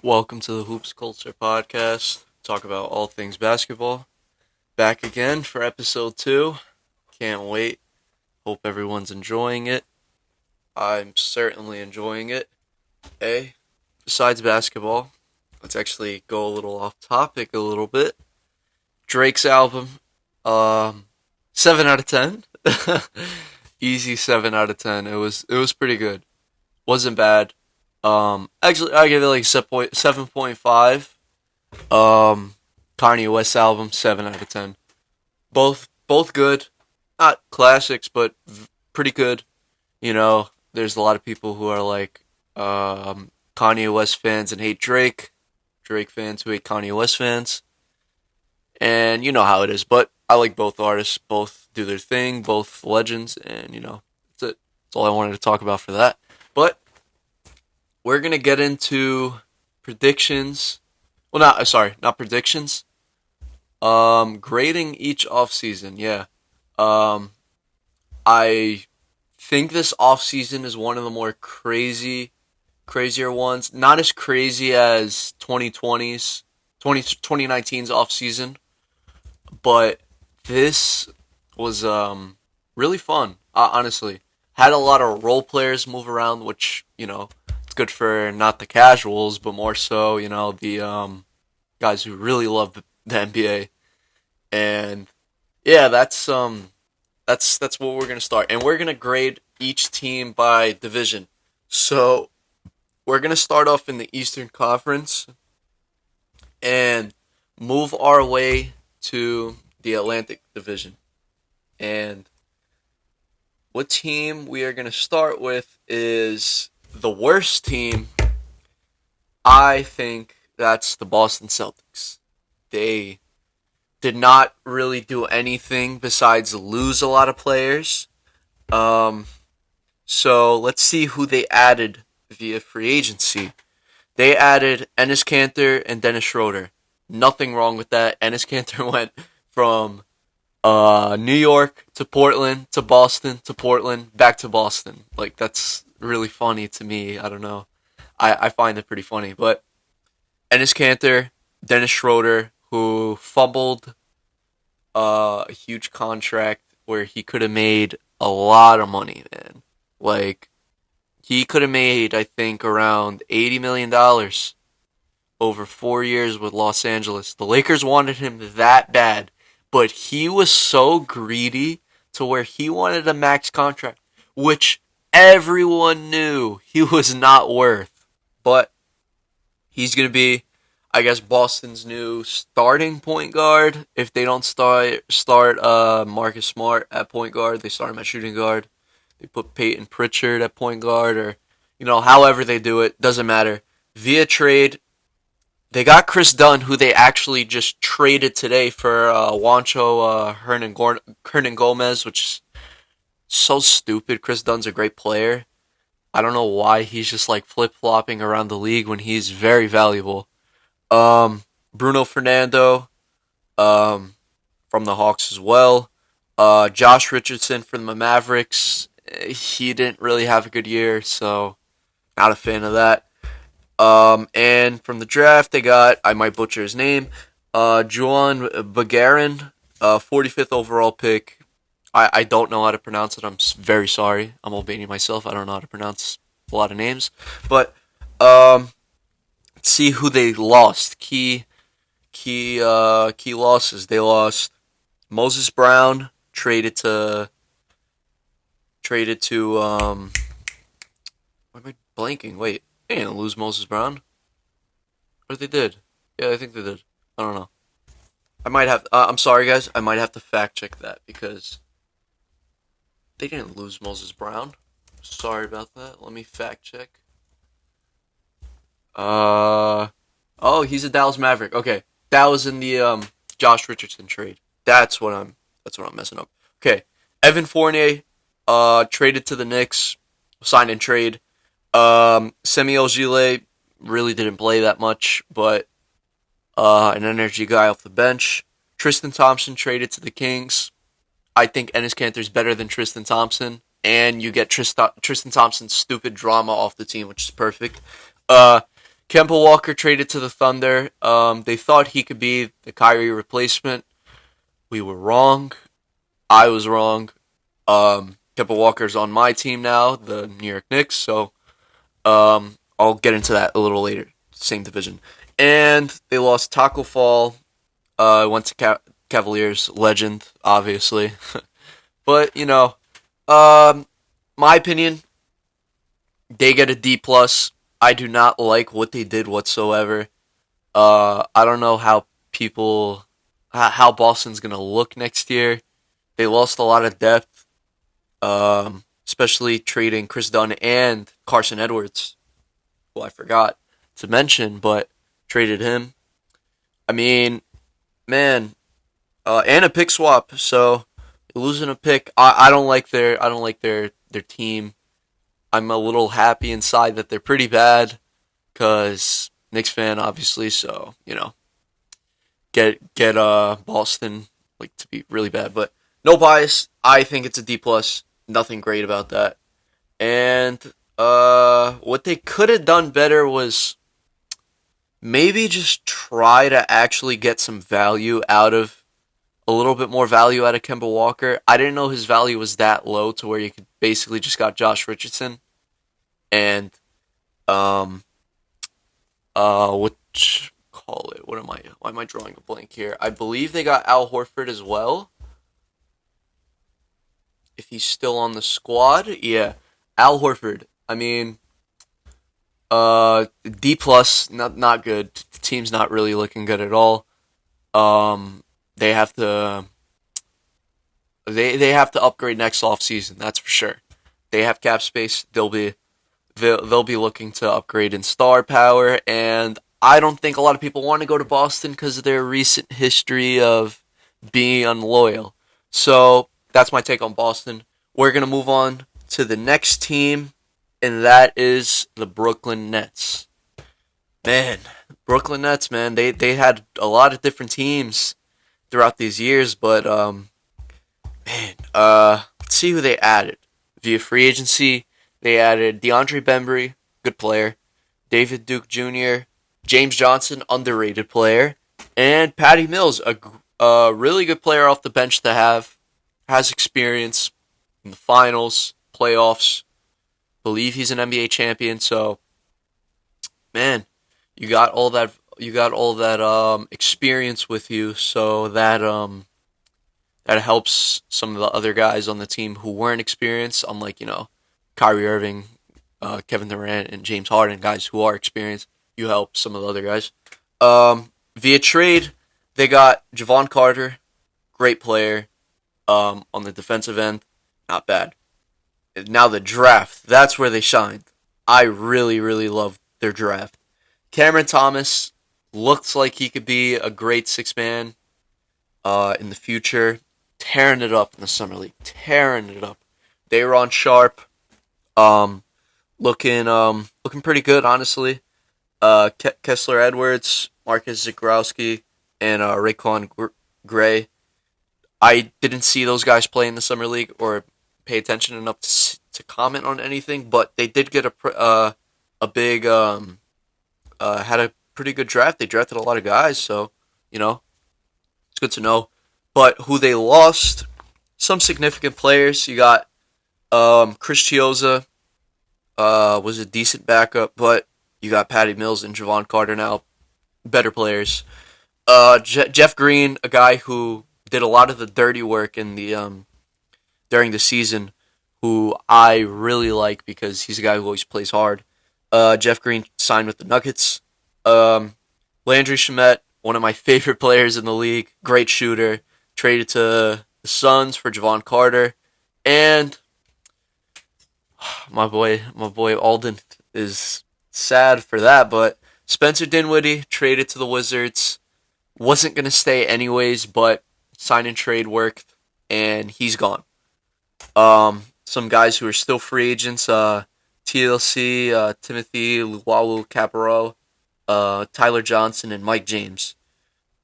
Welcome to the Hoops Culture Podcast. Talk about all things basketball. Back again for episode 2. Can't wait. Hope everyone's enjoying it. I'm certainly enjoying it. Hey, besides basketball, let's actually go a little off topic a little bit. Drake's album, 7 out of 10. Easy 7 out of 10. It was pretty good. Wasn't bad. Actually, I give it like 7.5. Kanye West album, 7 out of 10. Both good, not classics, but pretty good. There's a lot of people who are like Kanye West fans and hate Drake. Drake fans who hate Kanye West fans, and you know how it is. But I like both artists. Both do their thing. Both legends, and that's it. That's all I wanted to talk about for that. But we're gonna get into predictions. Well, not predictions. Grading each off season. Yeah. Um, I think this off season is one of the more crazier ones. Not as crazy as 2019's off season, but this was really fun. Honestly, had a lot of role players move around, which it's good for not the casuals, but more so the guys who really love the NBA. And yeah, that's what we're gonna start, and we're gonna grade each team by division. So we're gonna start off in the Eastern Conference and move our way to the Atlantic Division. And what team we are gonna start with is the worst team. I think that's the Boston Celtics. They did not really do anything besides lose a lot of players. Um, so let's see who they added via free agency. They added Enes Kanter and Dennis Schroeder. Nothing wrong with that. Enes Kanter went from New York to Portland to Boston to Portland back to Boston. Like, that's really funny to me. I don't know. I find it pretty funny. But Enes Kanter, Dennis Schroeder, who fumbled a huge contract where he could have made a lot of money, man. Like, he could have made, I think, around $80 million over 4 years with Los Angeles. The Lakers wanted him that bad, but he was so greedy to where he wanted a max contract, which everyone knew he was not worth. But he's going to be, I guess, Boston's new starting point guard. If they don't start Marcus Smart at point guard, they start him at shooting guard. They put Peyton Pritchard at point guard, or however they do it, doesn't matter. Via trade, they got Chris Dunn, who they actually just traded today for Juancho Hernan Gomez, which is so stupid. Chris Dunn's a great player. I don't know why he's just like flip flopping around the league when he's very valuable. Bruno Fernando, um, from the Hawks as well. Josh Richardson from the Mavericks. He didn't really have a good year, so not a fan of that. And from the draft, they got, I might butcher his name, Juan Bagarin, 45th overall pick. I don't know how to pronounce it. I'm very sorry. I'm Albanian myself. I don't know how to pronounce a lot of names. But let's see who they lost. Key losses. They lost Moses Brown, traded to why am I blanking? Wait, they didn't lose Moses Brown. Or they did. Yeah, I think they did. I don't know. I might have. I'm sorry, guys. I might have to fact check that because they didn't lose Moses Brown. Sorry about that. Let me fact check. Uh oh, he's a Dallas Maverick. Okay, that was in the Josh Richardson trade. That's what I'm messing up. Okay, Evan Fournier traded to the Knicks, signed and trade. Semi Ojeleye really didn't play that much, but an energy guy off the bench. Tristan Thompson traded to the Kings. I think Enes Kanter is better than Tristan Thompson, and you get Tristan Thompson's stupid drama off the team, which is perfect. Uh, Kemba Walker traded to the Thunder. They thought he could be the Kyrie replacement. We were wrong. I was wrong. Kemba Walker's on my team now, the New York Knicks. So I'll get into that a little later. Same division. And they lost Taco Fall. Went to Cavaliers, legend, obviously. But um, my opinion, they get a D plus. I do not like what they did whatsoever. I don't know how people, how Boston's gonna look next year. They lost a lot of depth, especially trading Chris Dunn and Carson Edwards, who I forgot to mention, but traded him. I mean, man, and a pick swap. So losing a pick, I don't like their team. I'm a little happy inside that they're pretty bad because Knicks fan, obviously. So get Boston like to be really bad, but no bias. I think it's a D plus. Nothing great about that. And what they could have done better was maybe just try to actually get some value out of a little bit more value out of Kemba Walker. I didn't know his value was that low to where you could basically just got Josh Richardson and um which call it? What am I? Why am I drawing a blank here? I believe they got Al Horford as well. If he's still on the squad, yeah, Al Horford. I mean, D plus, not good. The team's not really looking good at all. They have to they have to upgrade next off season. That's for sure. They have cap space. They'll be looking to upgrade in star power, and I don't think a lot of people want to go to Boston because of their recent history of being unloyal. So that's my take on Boston. We're gonna move on to the next team, and that is the Brooklyn Nets. Man, Brooklyn Nets, man, they had a lot of different teams throughout these years, but man, let's see who they added via free agency. They added DeAndre Bembry, good player, David Duke Jr., James Johnson, underrated player, and Patty Mills, a really good player off the bench to have, has experience in the finals, playoffs. Believe he's an NBA champion. So, man, you got all that experience with you. So that helps some of the other guys on the team who weren't experienced, unlike Kyrie Irving, Kevin Durant, and James Harden, guys who are experienced. You help some of the other guys. Via trade, they got Javon Carter, great player. On the defensive end, not bad. Now the draft, that's where they shined. I really, really love their draft. Cameron Thomas looks like he could be a great six man in the future. Tearing it up in the summer league, tearing it up. Dayron Sharp, um, looking pretty good, honestly. Kessler Edwards, Marcus Zagorowski, and Raekwon Gray. I didn't see those guys play in the summer league or pay attention enough to comment on anything, but they did get a big had a pretty good draft. They drafted a lot of guys, so it's good to know. But who they lost, some significant players. You got Chris Chioza, was a decent backup, but you got Patty Mills and Javon Carter now, better players. Jeff Green, a guy who did a lot of the dirty work in the during the season, who I really like because he's a guy who always plays hard. Jeff Green signed with the Nuggets. Landry Shamet, one of my favorite players in the league, great shooter, traded to the Suns for Javon Carter, and my boy Alden is sad for that, but Spencer Dinwiddie traded to the Wizards. Wasn't gonna stay anyways, but sign and trade worked, and he's gone. Some guys who are still free agents, TLC, Timothy Luwawu Caparo, Tyler Johnson, and Mike James.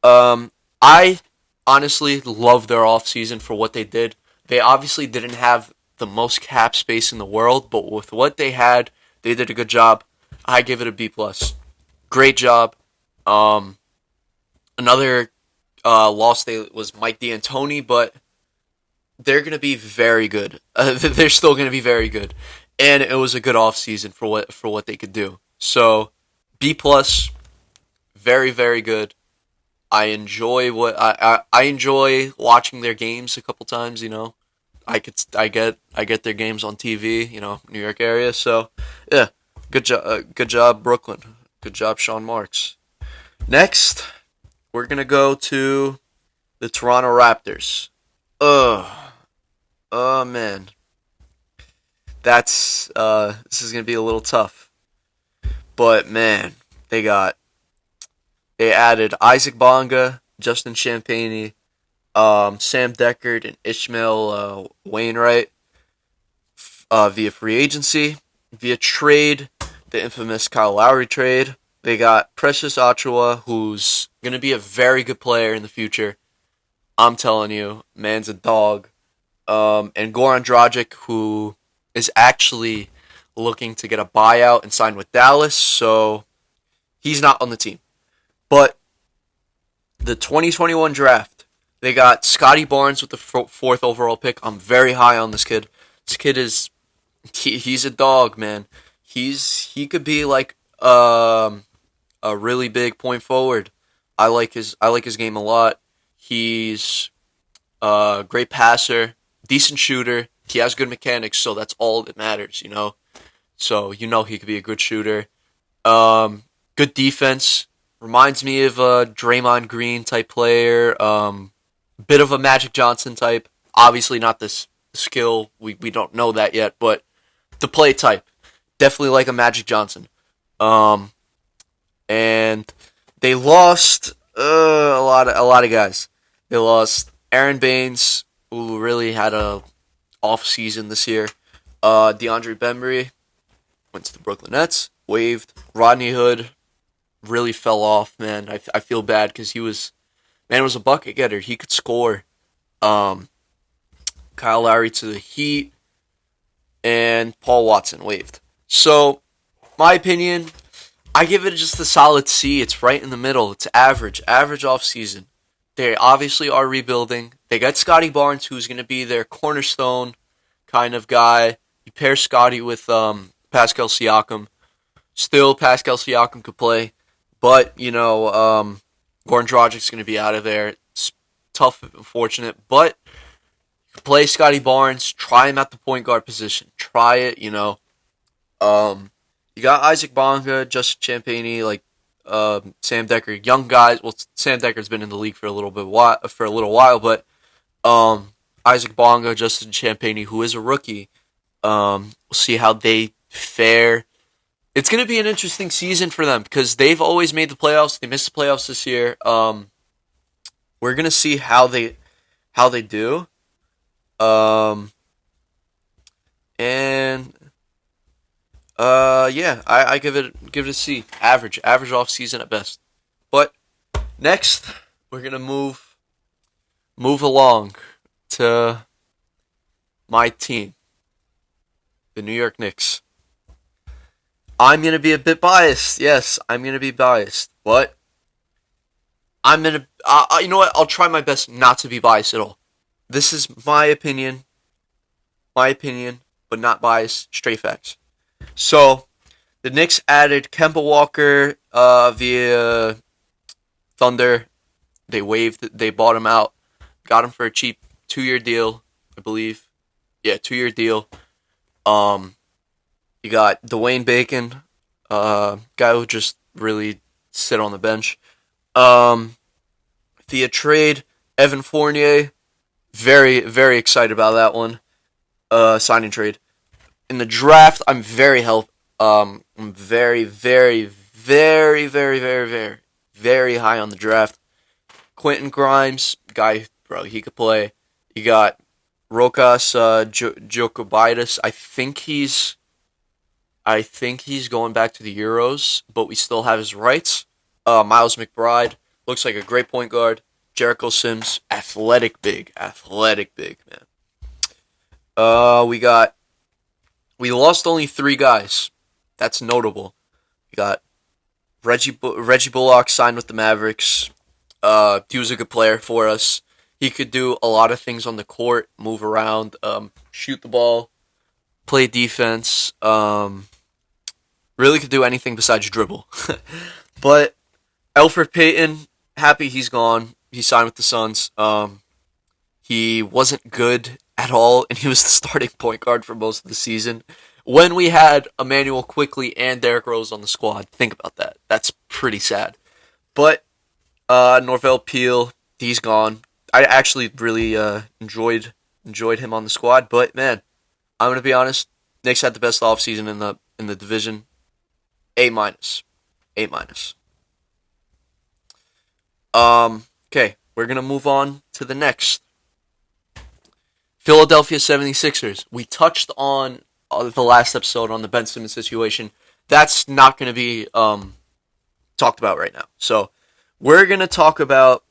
I honestly love their offseason for what they did. They obviously didn't have the most cap space in the world, but with what they had, they did a good job. I give it a B plus. Great job. Um, Another loss they was Mike D'Antoni, but they're gonna be very good. They're still gonna be very good, and it was a good off season for what they could do. So B plus, very very good. I enjoy watching their games a couple times. I get their games on TV. New York area. So yeah, good job Brooklyn. Good job Sean Marks. Next, we're gonna go to the Toronto Raptors. Ugh. Oh man, this is gonna be a little tough. But man, they got they added Isaac Bonga, Justin Champagnie, Sam Deckard, and Ishmael Wainwright via free agency, via trade, the infamous Kyle Lowry trade. They got Precious Achiuwa, who's gonna be a very good player in the future. I'm telling you, man's a dog. And Goran Dragic, who is actually looking to get a buyout and sign with Dallas, so he's not on the team. But the 2021 draft, they got Scotty Barnes with the fourth overall pick. I'm very high on this kid. This kid he's a dog, man. He could be like a really big point forward. I like his game a lot. He's a great passer, decent shooter. He has good mechanics, so that's all that matters. So he could be a good shooter. Good defense. Reminds me of a Draymond Green type player. Bit of a Magic Johnson type. Obviously not this skill. We don't know that yet, but the play type. Definitely like a Magic Johnson. And they lost a lot of guys. They lost Aaron Baines, who really had a off season this year. DeAndre Bembry went to the Brooklyn Nets, waived. Rodney Hood really fell off, man. I feel bad because he was a bucket getter. He could score. Kyle Lowry to the Heat, and Paul Watson waived. So, my opinion, I give it just a solid C. It's right in the middle. It's average off season. They obviously are rebuilding. They got Scotty Barnes, who's going to be their cornerstone kind of guy. You pair Scotty with Pascal Siakam. Still, Pascal Siakam could play, but Goran Dragic's going to be out of there. It's tough, unfortunate, but you play Scotty Barnes. Try him at the point guard position. Try it. You got Isaac Bonga, Justin Champagnie, Sam Deckard, young guys. Well, Sam Deckard's been in the league for a little while, but Isaac Bonga, Justin Champagnie, who is a rookie. We'll see how they fare. It's going to be an interesting season for them because they've always made the playoffs. They missed the playoffs this year. We're going to see how they do. And yeah, I give it a C. Average off season at best. But next, we're gonna move along to my team, the New York Knicks. I'm gonna be a bit biased. Yes, I'm gonna be biased, but I'm gonna. You know what? I'll try my best not to be biased at all. This is my opinion, but not biased. Straight facts. So, the Knicks added Kemba Walker via Thunder. They bought him out. Got him for a cheap 2-year deal, I believe. Yeah, 2-year deal. You got Dwayne Bacon, guy who just really sit on the bench. Via trade, Evan Fournier. Very, very excited about that one. Signing trade. In the draft, I'm very very, very, very, very, very, very, very high on the draft. Quentin Grimes, guy, bro, he could play. You got Rokas Jokobitis. I think he's going back to the Euros, but we still have his rights. Miles McBride looks like a great point guard. Jericho Sims, athletic big, man. We lost only 3 guys. That's notable. We got Reggie Bullock signed with the Mavericks. He was a good player for us. He could do a lot of things on the court, move around, shoot the ball, play defense. Really could do anything besides dribble. But Elfrid Payton, happy he's gone. He signed with the Suns. He wasn't good at all, and he was the starting point guard for most of the season. When we had Emmanuel Quickley and Derrick Rose on the squad, think about that. That's pretty sad. But Norvell Peel, he's gone. I actually really enjoyed him on the squad, but man, I'm gonna be honest. Knicks had the best offseason in the division. A minus, A minus. Okay, we're gonna move on to the next. Philadelphia 76ers. We touched on the last episode on the Ben Simmons situation. That's not going to be talked about right now. So we're going to talk about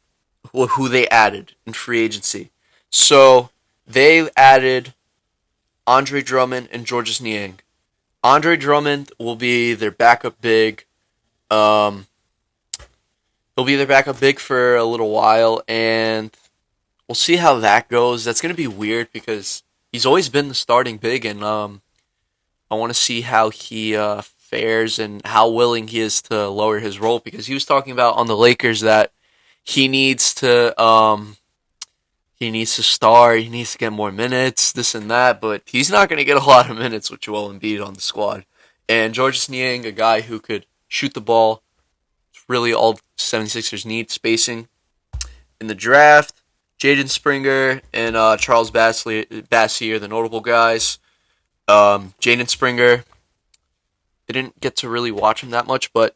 who they added in free agency. So they added Andre Drummond and Georges Niang. Andre Drummond will be their backup big. He'll be their backup big for a little while, and we'll see how that goes. That's going to be weird because he's always been the starting big, and I want to see how he fares and how willing he is to lower his role, because he was talking about on the Lakers that he needs to start, he needs to get more minutes, this and that, but he's not going to get a lot of minutes with Joel Embiid on the squad. And Georges Niang, a guy who could shoot the ball, it's really all 76ers need, spacing. In the draft, Jaden Springer and Charles Bassey are the notable guys. Jaden Springer, didn't get to really watch him that much, but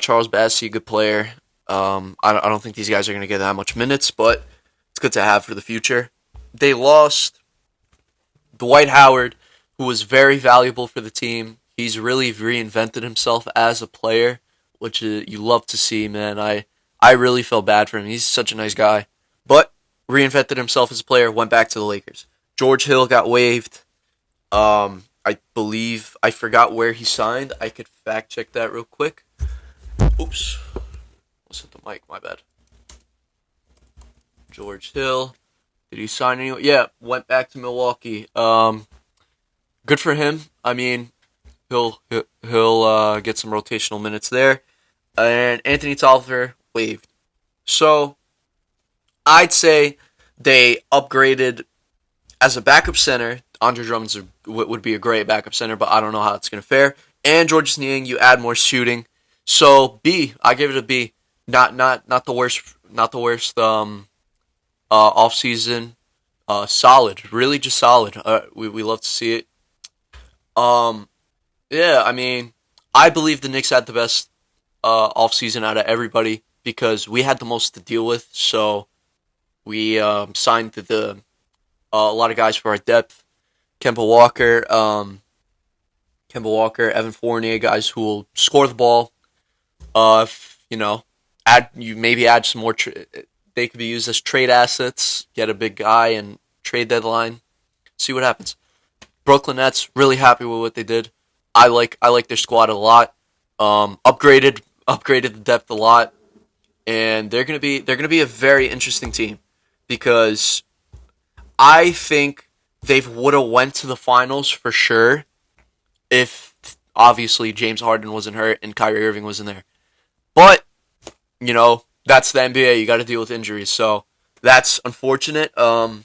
Charles Bassey, good player. I don't think these guys are going to get that much minutes, but it's good to have for the future. They lost Dwight Howard, who was very valuable for the team. He's really reinvented himself as a player, which you love to see, man. I really felt bad for him. He's such a nice guy. But reinvented himself as a player, went back to the Lakers. George Hill got waived. I believe, I forgot where he signed. I could fact check that real quick. Oops. Let's hit the mic, my bad. George Hill. Did he sign anyone? Yeah, went back to Milwaukee. Good for him. I mean, he'll get some rotational minutes there. And Anthony Tolliver waived. So, I'd say they upgraded as a backup center. Andre Drummond would be a great backup center, but I don't know how it's going to fare. And Georges Niang, you add more shooting. So B, I give it a B. Not the worst. Not the worst. Off season. Solid. Really just solid. We love to see it. Yeah. I mean, I believe the Knicks had the best off season out of everybody because we had the most to deal with. So we signed a lot of guys for our depth. Kemba Walker, Evan Fournier, guys who will score the ball. Add some more. They could be used as trade assets. Get a big guy and trade deadline. See what happens. Brooklyn Nets, really happy with what they did. I like their squad a lot. Upgraded the depth a lot, and they're gonna be a very interesting team because I think they would have went to the finals for sure if obviously James Harden wasn't hurt and Kyrie Irving wasn't there. But that's the NBA. You got to deal with injuries, so that's unfortunate. I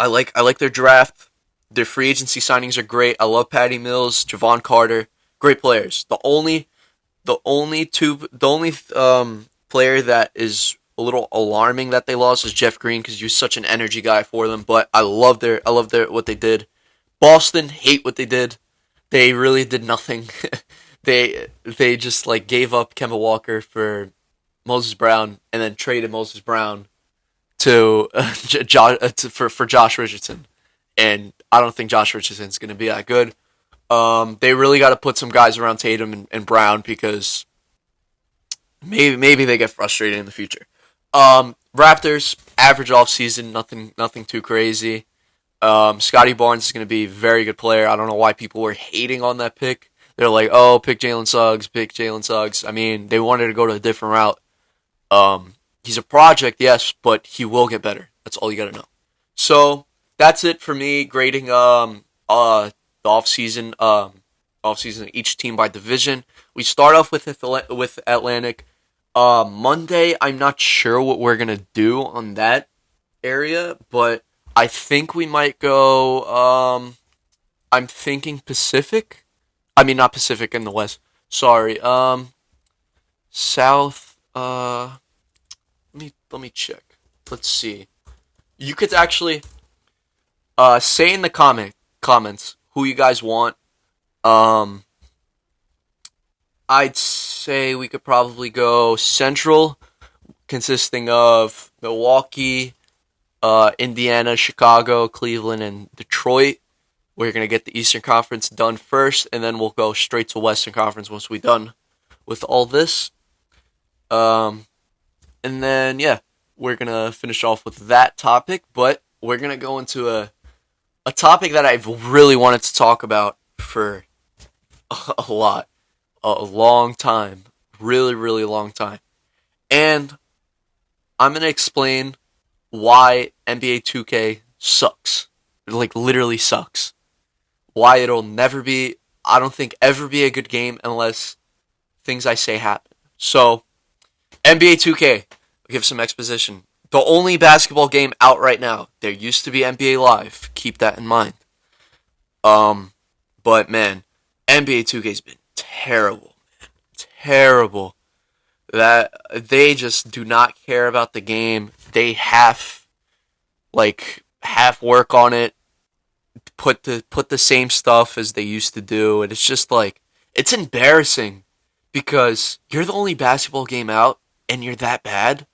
like their draft. Their free agency signings are great. I love Patty Mills, Javon Carter, great players. The only player that is a little alarming that they lost is Jeff Green because you're such an energy guy for them. But I love what they did. Boston, hate what they did. They really did nothing. they just gave up Kemba Walker for Moses Brown and then traded Moses Brown to for Josh Richardson. And I don't think Josh Richardson's going to be that good. They really got to put some guys around Tatum and Brown because maybe they get frustrated in the future. Raptors, average offseason, nothing too crazy. Scotty Barnes is going to be a very good player. I don't know why people were hating on that pick. They're like, oh, pick Jalen Suggs, pick Jalen Suggs. I mean, they wanted to go to a different route. He's a project, yes, but he will get better. That's all you gotta know. So that's it for me grading the off season each team by division. We start off with Atlantic. Monday, I'm not sure what we're gonna do on that area, but I think we might go. I'm thinking Pacific. I mean, not Pacific in the West. Sorry. South. Let me check. Let's see. You could actually say in the comments who you guys want. Um, I'd say we could probably go Central, consisting of Milwaukee, Indiana, Chicago, Cleveland, and Detroit. We're gonna get the Eastern Conference done first, and then we'll go straight to Western Conference once we're done with all this. Um, and then yeah, we're gonna finish off with that topic, but we're gonna go into a topic that I've really wanted to talk about for a lot, a long time, really, really long time, and I'm gonna explain why NBA 2K sucks, like literally sucks. Why it'll never be, I don't think ever be a good game unless things I say happen. So NBA 2K, I'll give some exposition. The only basketball game out right now. There used to be NBA Live. Keep that in mind. Um, but man, NBA 2K's been terrible, terrible. That they just do not care about the game. They half work on it. Put the same stuff as they used to do, and it's just like it's embarrassing because you're the only basketball game out, and you're that bad.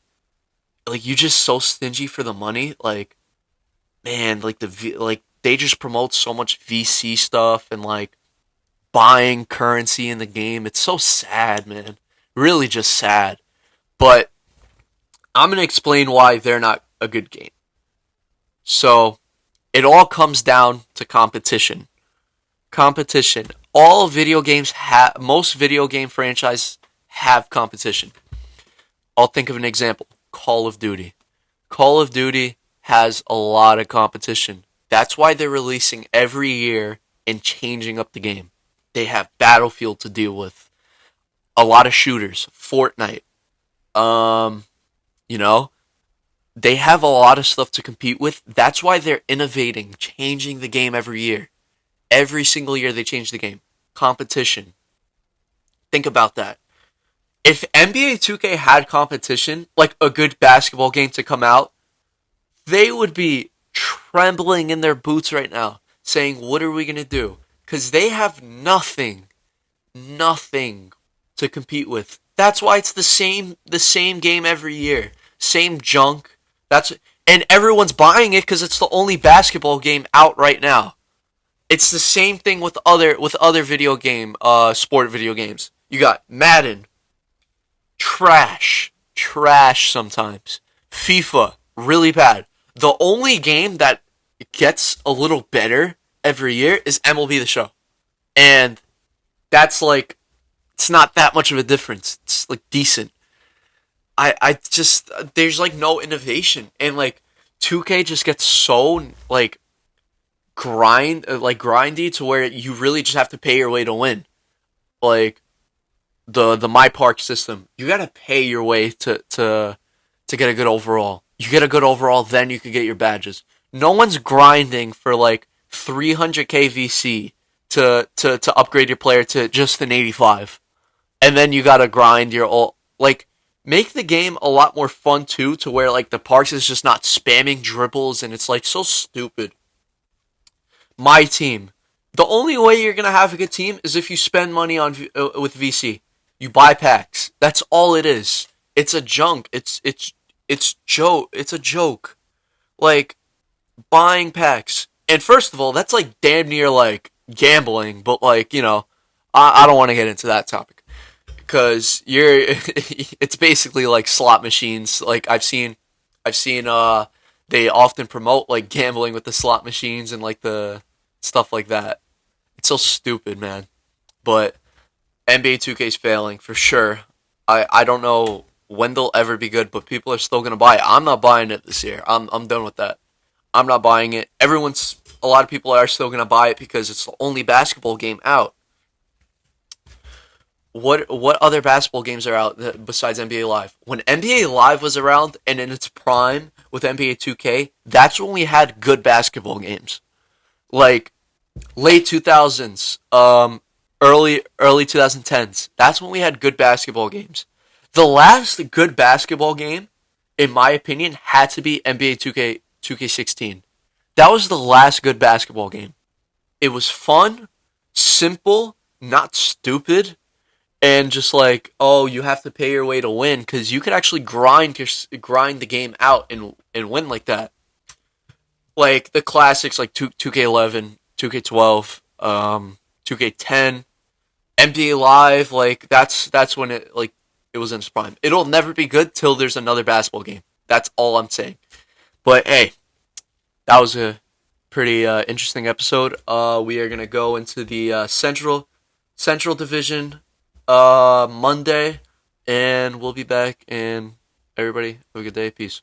Like you just so stingy for the money. Like man, like they just promote so much VC stuff and like buying currency in the game. It's so sad, man. Really just sad. But I'm gonna explain why they're not a good game. So it all comes down to competition. Competition. All video games have, most video game franchises have competition. I'll think of an example. Call of Duty. Call of Duty has a lot of competition. That's why they're releasing every year and changing up the game. They have Battlefield to deal with. A lot of shooters. Fortnite. Um, you know, they have a lot of stuff to compete with. That's why they're innovating, changing the game every year. Every single year they change the game. Competition. Think about that. If NBA 2K had competition, like a good basketball game to come out, they would be trembling in their boots right now, saying, what are we going to do? Because they have nothing to compete with. That's why it's the same game every year. Same junk. And everyone's buying it because it's the only basketball game out right now. It's the same thing with other video game sport video games. You got Madden, trash sometimes. FIFA, really bad. The only game that gets a little better every year is MLB The Show. And that's like, it's not that much of a difference. It's like decent. I just, there's like no innovation. And like, 2K just gets so like, grindy to where you really just have to pay your way to win. Like, the My Park system, you gotta pay your way to get a good overall. You get a good overall, then you can get your badges. No one's grinding for like 300k VC to upgrade your player to just an 85, and then you gotta grind your all like make the game a lot more fun too, to where like the Parks is just not spamming dribbles and it's like so stupid. My team. The only way you're gonna have a good team is if you spend money on with VC. You buy packs. That's all it is. It's a junk. It's a joke. Like buying packs. And first of all, that's like damn near like gambling. But like I don't want to get into that topic because it's basically like slot machines. Like I've seen they often promote like gambling with the slot machines and like the stuff like that. It's so stupid, man. but NBA 2K is failing for sure. I don't know when they'll ever be good, but people are still gonna buy it. I'm not buying it this year. I'm done with that. I'm not buying it. A lot of people are still gonna buy it because it's the only basketball game out. What other basketball games are out besides NBA Live? When NBA Live was around and in its prime with NBA 2K, that's when we had good basketball games. Like late 2000s, early 2010s. That's when we had good basketball games. The last good basketball game, in my opinion, had to be NBA 2K16. That was the last good basketball game. It was fun, simple, not stupid, and just like, oh, you have to pay your way to win because you could actually grind the game out and win like that. Like the classics like 2K11, 2K12, 2K10, NBA Live, like that's when it was in its prime. It'll never be good till there's another basketball game. That's all I'm saying. But hey, that was a pretty interesting episode. We are gonna go into the Central Division Monday, and we'll be back. And everybody, have a good day. Peace.